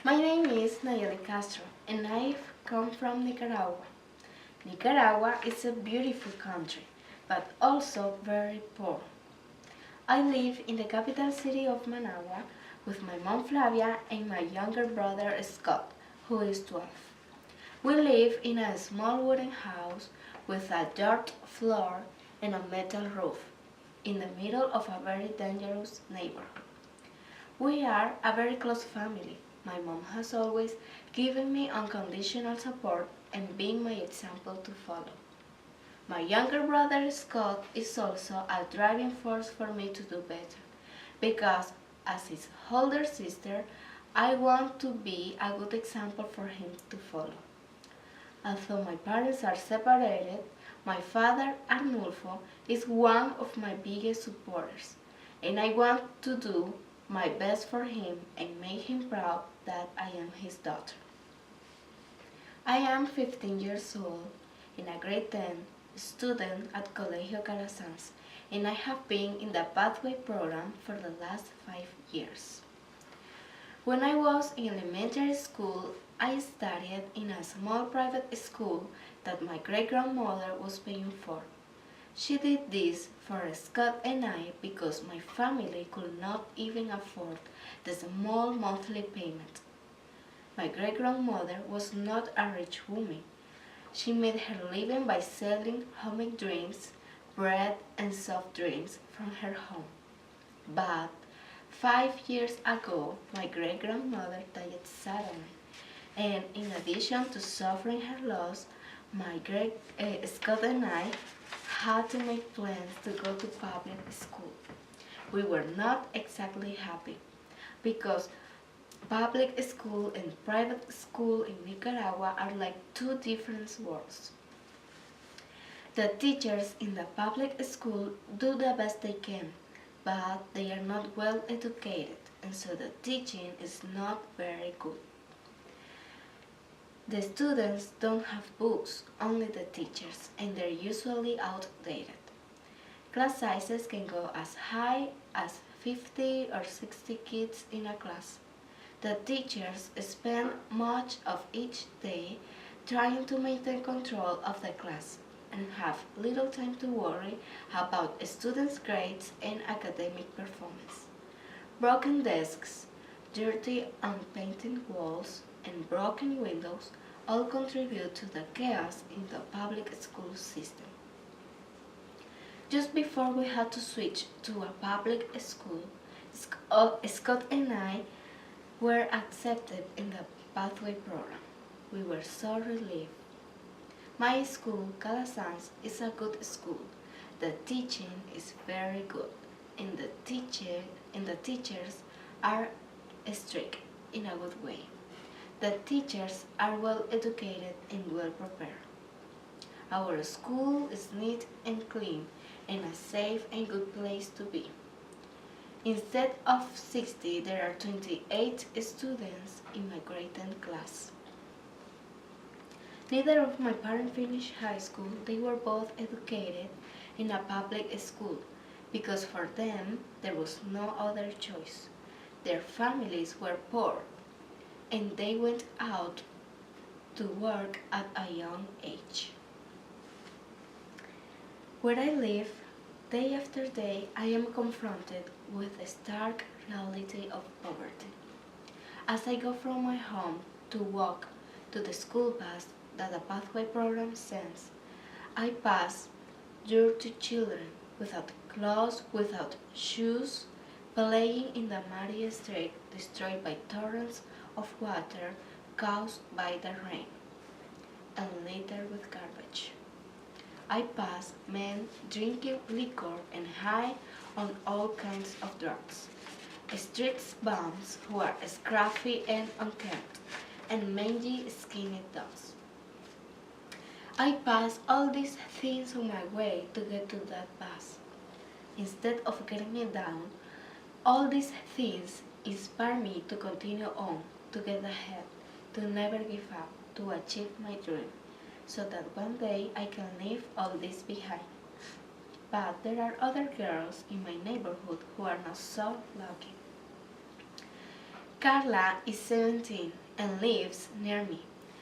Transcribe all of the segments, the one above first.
My name is Nayeli Castro and I've come from Nicaragua. Nicaragua is a beautiful country, but also very poor. I live in the capital city of Managua with my mom Flavia and my younger brother Scott, who is 12. We live in a small wooden house with a dirt floor and a metal roof in the middle of a very dangerous neighborhood. We are a very close family. My mom has always given me unconditional support and been my example to follow. My younger brother Scott is also a driving force for me to do better because, as his older sister, I want to be a good example for him to follow. Although my parents are separated, my father, Arnulfo, is one of my biggest supporters, and I want to do my best for him and make him proud that I am his daughter. I am 15 years old and a grade 10 student at Colegio Calasanz, and I have been in the Pathway program for the last 5 years. When I was in elementary school, I studied in a small private school that my great-grandmother was paying for. She did this for Scott and I because my family could not even afford the small monthly payment. My great-grandmother was not a rich woman. She made her living by selling homemade drinks, bread and soft drinks from her home. But 5 years ago, my great-grandmother died suddenly, and in addition to suffering her loss, my great Scott and I had to make plans to go to public school. We were not exactly happy because public school and private school in Nicaragua are like two different worlds. The teachers in the public school do the best they can, but they are not well educated, and so the teaching is not very good. The students don't have books, only the teachers, and they're usually outdated. Class sizes can go as high as 50 or 60 kids in a class. The teachers spend much of each day trying to maintain control of the class and have little time to worry about students' grades and academic performance. Broken desks, dirty unpainted walls, and broken windows all contribute to the chaos in the public school system. Just before we had to switch to a public school, Scott and I were accepted in the Pathway program. We were so relieved. My school, Calasanz, is a good school. The teaching is very good, and the teachers are strict in a good way. The teachers are well educated and well prepared. Our school is neat and clean and a safe and good place to be. Instead of 60, there are 28 students in my grade 10 class. Neither of my parents finished high school. They were both educated in a public school because for them there was no other choice. Their families were poor and they went out to work at a young age. Where I live, day after day, I am confronted with the stark reality of poverty. As I go from my home to walk to the school bus that the Pathway program sends, I pass dirty children without clothes, without shoes, playing in the muddy street destroyed by torrents of water caused by the rain, and littered with garbage. I pass men drinking liquor and high on all kinds of drugs, street bums who are scruffy and unkempt, and mangy, skinny dogs. I pass all these things on my way to get to that bus. Instead of getting me down, all these things inspire me to continue on, to get ahead, to never give up, to achieve my dream, so that one day I can leave all this behind. But there are other girls in my neighborhood who are not so lucky. Carla is 17 and lives near me.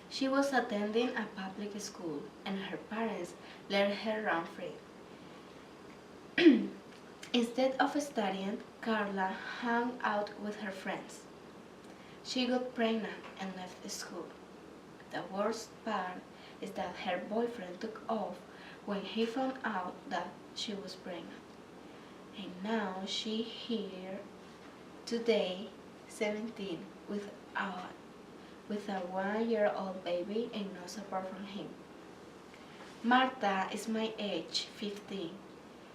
She was attending a public school and her parents let her run free. Instead of studying, Carla hung out with her friends. She got pregnant and left school. The worst part is that her boyfriend took off when he found out that she was pregnant. And now she here today, 17, with a 1-year-old baby and no support from him. Marta is my age, 15.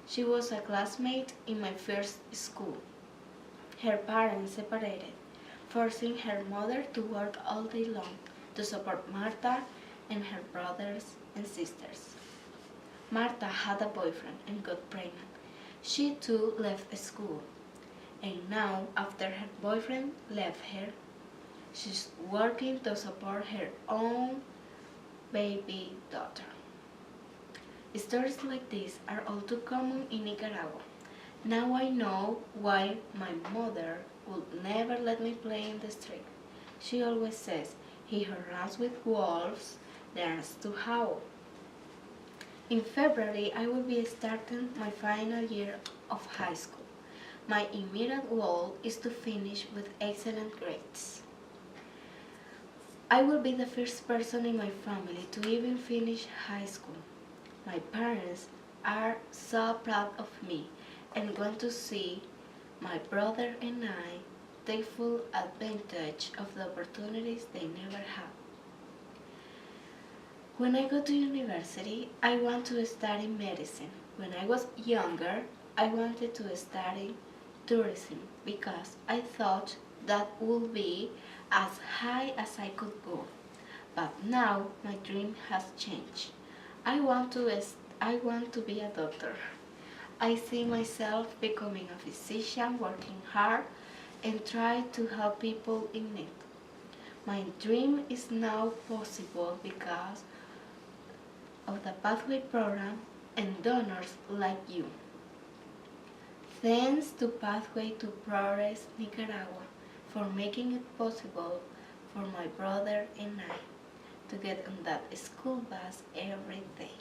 She was a classmate in my first school. Her parents separated, forcing her mother to work all day long to support Marta and her brothers and sisters. Marta had a boyfriend and got pregnant. She too left school. And now, after her boyfriend left her, she's working to support her own baby daughter. Stories like this are all too common in Nicaragua. Now I know why my mother would never let me play in the street. She always says, he who runs with wolves learns to howl. In February, I will be starting my final year of high school. My immediate goal is to finish with excellent grades. I will be the first person in my family to even finish high school. My parents are so proud of me and want to see my brother and I take full advantage of the opportunities they never had. When I go to university, I want to study medicine. When I was younger, I wanted to study tourism because I thought that would be as high as I could go. But now my dream has changed. I want to be a doctor. I see myself becoming a physician, working hard, and try to help people in need. My dream is now possible because of the Pathway program and donors like you. Thanks to Pathway to Progress Nicaragua for making it possible for my brother and I to get on that school bus every day.